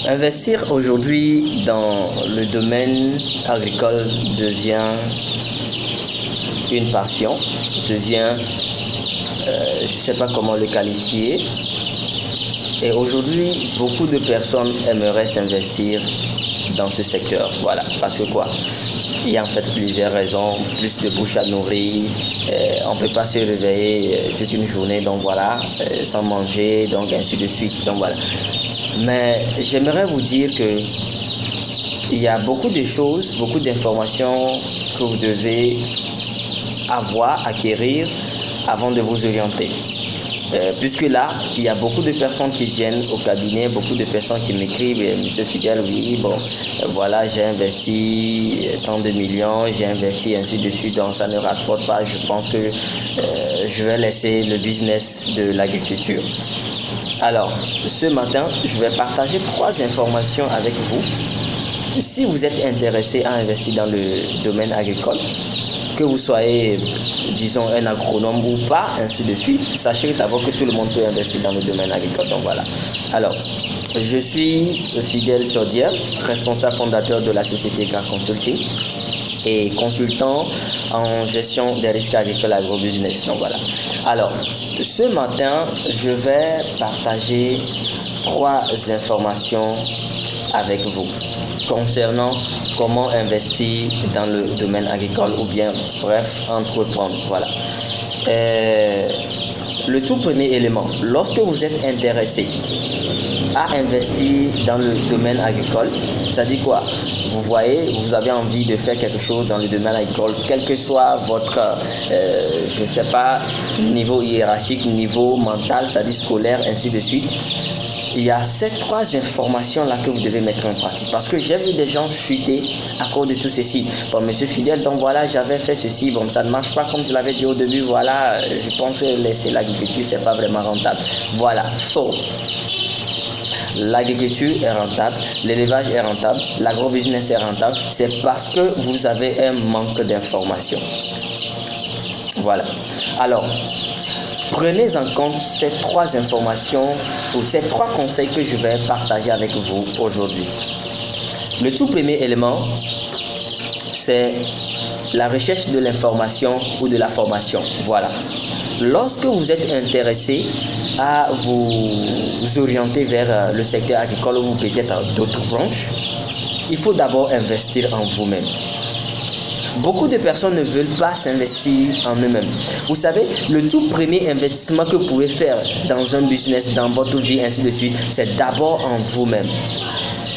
Investir aujourd'hui dans le domaine agricole devient une passion, devient, je ne sais pas comment le qualifier. Et aujourd'hui, beaucoup de personnes aimeraient s'investir dans ce secteur. Voilà, parce que quoi? Il y a en fait plusieurs raisons, plus de bouche à nourrir, on ne peut pas se réveiller toute une journée, donc voilà, sans manger, donc ainsi de suite, donc voilà. Mais j'aimerais vous dire que il y a beaucoup de choses, beaucoup d'informations que vous devez acquérir avant de vous orienter. Puisque là, il y a beaucoup de personnes qui viennent au cabinet, beaucoup de personnes qui m'écrivent, Monsieur Fidèle, oui, bon, voilà, j'ai investi tant de millions, j'ai investi ainsi de suite, donc ça ne rapporte pas, je pense que je vais laisser le business de l'agriculture. Alors, ce matin, je vais partager 3 informations avec vous. Si vous êtes intéressé à investir dans le domaine agricole, que vous soyez, disons, un agronome ou pas, ainsi de suite, sachez d'abord que tout le monde peut investir dans le domaine agricole. Donc voilà. Alors, je suis Fidèle Tchaudière, responsable fondateur de la société Car Consulting et consultant en gestion des risques agricoles agrobusiness. Donc voilà. Alors, ce matin, je vais partager 3 informations avec vous concernant comment investir dans le domaine agricole ou bien, bref, entreprendre. Voilà. Le tout premier élément, lorsque vous êtes intéressé à investir dans le domaine agricole, ça dit quoi? Vous voyez, vous avez envie de faire quelque chose dans le domaine agricole, quel que soit votre, je ne sais pas, niveau hiérarchique, niveau mental, ça dit scolaire, ainsi de suite. Il y a ces 3 informations-là que vous devez mettre en pratique. Parce que j'ai vu des gens chuter à cause de tout ceci. Bon, Monsieur Fidèle, donc voilà, j'avais fait ceci. Bon, ça ne marche pas comme je l'avais dit au début. Voilà, je pense que laisser l'agriculture, c'est pas vraiment rentable. Voilà, faux. L'agriculture est rentable, l'élevage est rentable, l'agrobusiness est rentable. C'est parce que vous avez un manque d'informations. Voilà. Alors, prenez en compte ces 3 informations ou ces 3 conseils que je vais partager avec vous aujourd'hui. Le tout premier élément, c'est la recherche de l'information ou de la formation. Voilà. Lorsque vous êtes intéressé à vous orienter vers le secteur agricole ou peut-être d'autres branches, il faut d'abord investir en vous-même. Beaucoup de personnes ne veulent pas s'investir en eux-mêmes. Vous savez, le tout premier investissement que vous pouvez faire dans un business, dans votre vie, ainsi de suite, c'est d'abord en vous-même.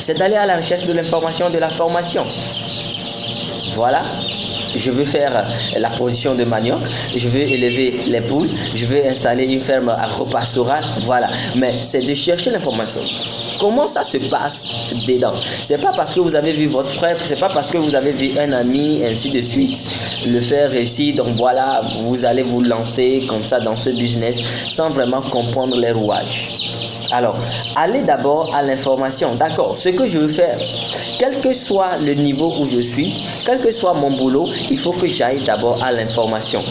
C'est d'aller à la recherche de l'information, de la formation. Voilà. Je veux faire la production de manioc, je veux élever les poules, je veux installer une ferme agro-pastorale, voilà. Mais c'est de chercher l'information. Comment ça se passe dedans? C'est pas parce que vous avez vu votre frère, c'est pas parce que vous avez vu un ami, ainsi de suite, le faire réussir. Donc voilà, vous allez vous lancer comme ça dans ce business sans vraiment comprendre les rouages. Alors, allez d'abord à l'information. D'accord, ce que je veux faire, quel que soit le niveau où je suis, quel que soit mon boulot, il faut que j'aille d'abord à l'information.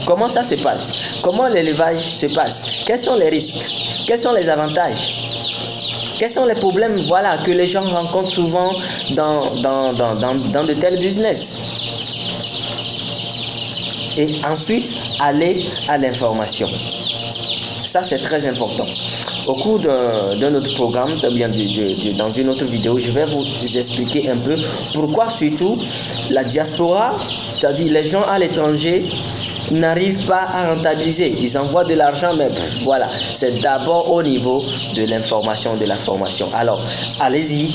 Comment ça se passe? Comment l'élevage se passe? Quels sont les risques? Quels sont les avantages? Quels sont les problèmes, voilà, que les gens rencontrent souvent dans de tels business? Et ensuite, aller à l'information. Ça, c'est très important. Au cours d'un autre programme, bien dans une autre vidéo, je vais vous expliquer un peu pourquoi surtout la diaspora, c'est-à-dire les gens à l'étranger, n'arrivent pas à rentabiliser. Ils envoient de l'argent, mais voilà, c'est d'abord au niveau de l'information, de la formation. Alors, allez-y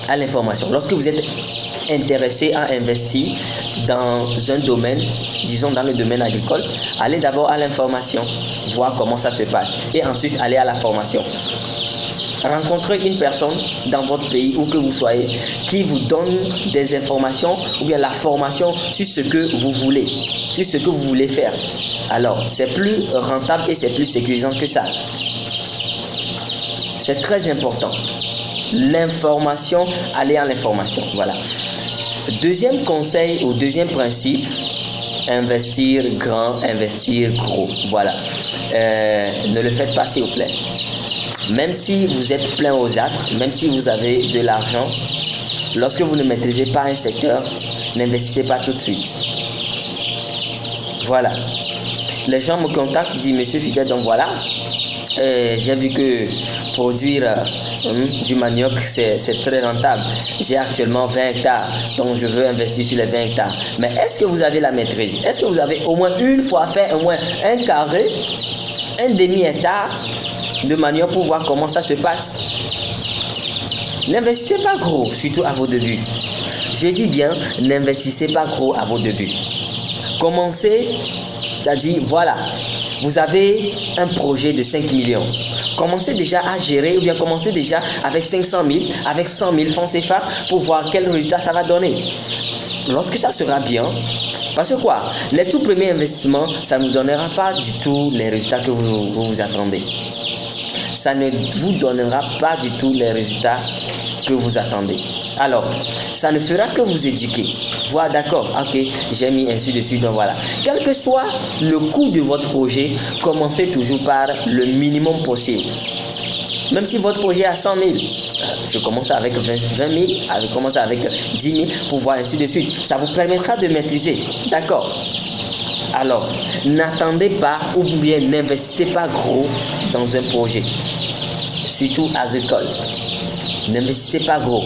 à l'information. Lorsque vous êtes intéressé à investir dans un domaine, disons dans le domaine agricole, allez d'abord à l'information, voir comment ça se passe et ensuite allez à la formation. Rencontrez une personne dans votre pays où que vous soyez qui vous donne des informations ou bien la formation sur ce que vous voulez, sur ce que vous voulez faire. Alors, c'est plus rentable et c'est plus sécurisant que ça. C'est très important. L'information, aller à l'information. Voilà. Deuxième conseil ou deuxième principe, investir grand, investir gros. Voilà. Ne le faites pas s'il vous plaît. Même si vous êtes plein aux astres, même si vous avez de l'argent, lorsque vous ne maîtrisez pas un secteur, n'investissez pas tout de suite. Voilà. Les gens me contactent, ils disent, Monsieur Fidèle, donc voilà, j'ai vu que produire du manioc, c'est très rentable. J'ai actuellement 20 hectares, donc je veux investir sur les 20 hectares. Mais est-ce que vous avez la maîtrise? Est-ce que vous avez au moins une fois fait au moins un carré, un demi-hectare de manioc pour voir comment ça se passe? N'investissez pas gros, surtout à vos débuts. Je dis bien, n'investissez pas gros à vos débuts. Commencez, c'est-à-dire, voilà, vous avez un projet de 5 millions. Commencez déjà à gérer ou bien commencez déjà avec 500 000, avec 100 000 francs CFA pour voir quel résultat ça va donner. Lorsque ça sera bien, parce que quoi, les tout premiers investissements, ça ne vous donnera pas du tout les résultats que vous attendez. Ça ne vous donnera pas du tout les résultats que vous attendez. Alors, ça ne fera que vous éduquer. Voilà, d'accord, ok, j'ai mis ainsi de suite, donc voilà. Quel que soit le coût de votre projet, commencez toujours par le minimum possible. Même si votre projet est à 100 000, je commence avec 20 000, je commence avec 10 000 pour voir ainsi de suite. Ça vous permettra de maîtriser, d'accord. Alors, n'attendez pas ou bien n'investissez pas gros dans un projet, surtout agricole. N'investissez pas gros.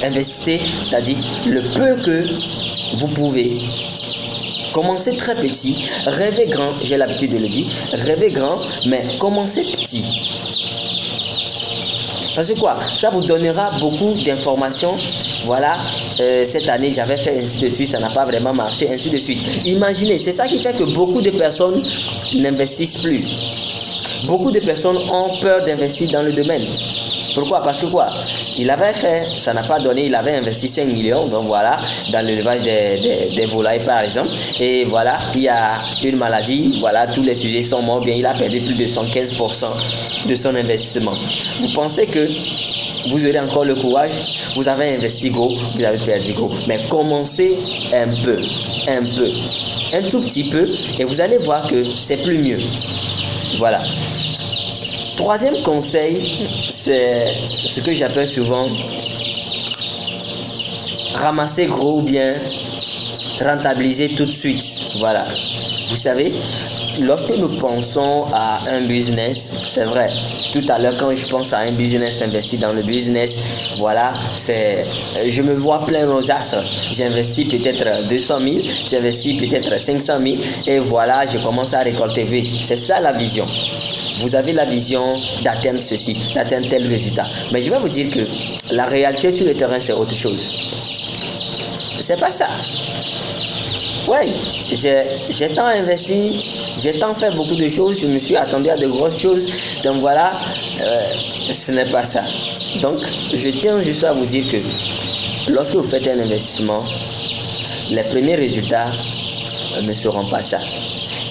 Investissez, c'est-à-dire le peu que vous pouvez. Commencez très petit, rêvez grand, j'ai l'habitude de le dire, rêvez grand, mais commencez petit. Parce que quoi, ça vous donnera beaucoup d'informations. Voilà, cette année j'avais fait ainsi de suite, ça n'a pas vraiment marché, ainsi de suite. Imaginez, c'est ça qui fait que beaucoup de personnes n'investissent plus. Beaucoup de personnes ont peur d'investir dans le domaine. Pourquoi? Parce que quoi? Il avait fait, ça n'a pas donné, il avait investi 5 millions, donc voilà, dans l'élevage des volailles par exemple. Et voilà, il y a une maladie, voilà, tous les sujets sont morts, bien il a perdu plus de 115% de son investissement. Vous pensez que vous aurez encore le courage? Vous avez investi gros, vous avez perdu gros. Mais commencez un tout petit peu, et vous allez voir que c'est plus mieux. Voilà. Troisième conseil, c'est ce que j'appelle souvent ramasser gros ou bien rentabiliser tout de suite. Voilà. Vous savez, lorsque nous pensons à un business, c'est vrai, tout à l'heure quand je pense à un business, investi dans le business, voilà, je me vois plein aux astres. J'investis peut-être 200 000, j'investis peut-être 500 000 et voilà, je commence à récolter. Oui, c'est ça la vision. Vous avez la vision d'atteindre ceci, d'atteindre tel résultat. Mais je vais vous dire que la réalité sur le terrain, c'est autre chose. C'est pas ça. Oui, j'ai tant investi, j'ai tant fait beaucoup de choses, je me suis attendu à de grosses choses. Donc voilà, ce n'est pas ça. Donc, je tiens juste à vous dire que lorsque vous faites un investissement, les premiers résultats ne seront pas ça.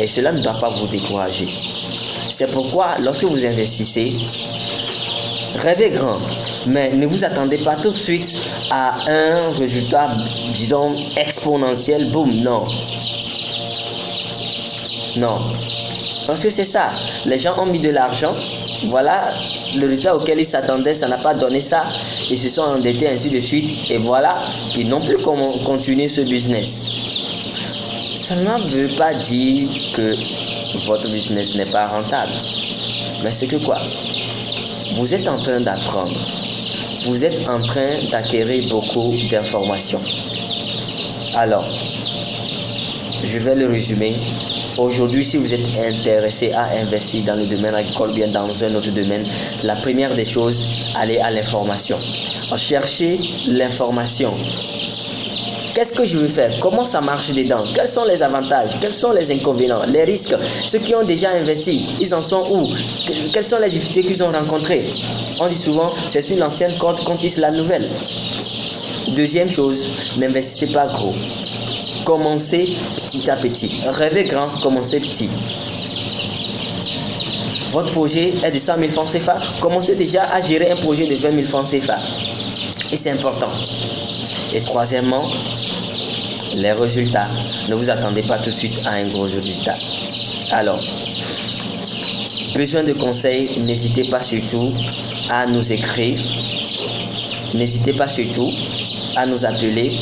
Et cela ne doit pas vous décourager. C'est pourquoi, lorsque vous investissez, rêvez grand, mais ne vous attendez pas tout de suite à un résultat, disons, exponentiel, boum, non. Non. Parce que c'est ça, les gens ont mis de l'argent, voilà, le résultat auquel ils s'attendaient, ça n'a pas donné ça, ils se sont endettés, ainsi de suite, et voilà, ils n'ont plus comment continuer ce business. Ça ne veut pas dire que votre business n'est pas rentable. Mais c'est que quoi? Vous êtes en train d'apprendre. Vous êtes en train d'acquérir beaucoup d'informations. Alors, je vais le résumer. Aujourd'hui, si vous êtes intéressé à investir dans le domaine agricole ou bien dans un autre domaine, la première des choses, allez à l'information. Cherchez l'information. Qu'est-ce que je veux faire? Comment ça marche dedans? Quels sont les avantages? Quels sont les inconvénients? Les risques? Ceux qui ont déjà investi, ils en sont où? Quelles sont les difficultés qu'ils ont rencontrées? On dit souvent, c'est sur l'ancienne corde qu'on tisse la nouvelle. Deuxième chose, n'investissez pas gros. Commencez petit à petit. Rêvez grand, commencez petit. Votre projet est de 100 000 francs CFA. Commencez déjà à gérer un projet de 20 000 francs CFA. Et c'est important. Et troisièmement, les résultats. Ne vous attendez pas tout de suite à un gros résultat. Alors, besoin de conseils, n'hésitez pas surtout à nous écrire. N'hésitez pas surtout à nous appeler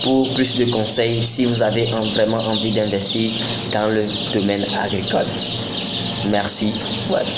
pour plus de conseils si vous avez vraiment envie d'investir dans le domaine agricole. Merci. Voilà.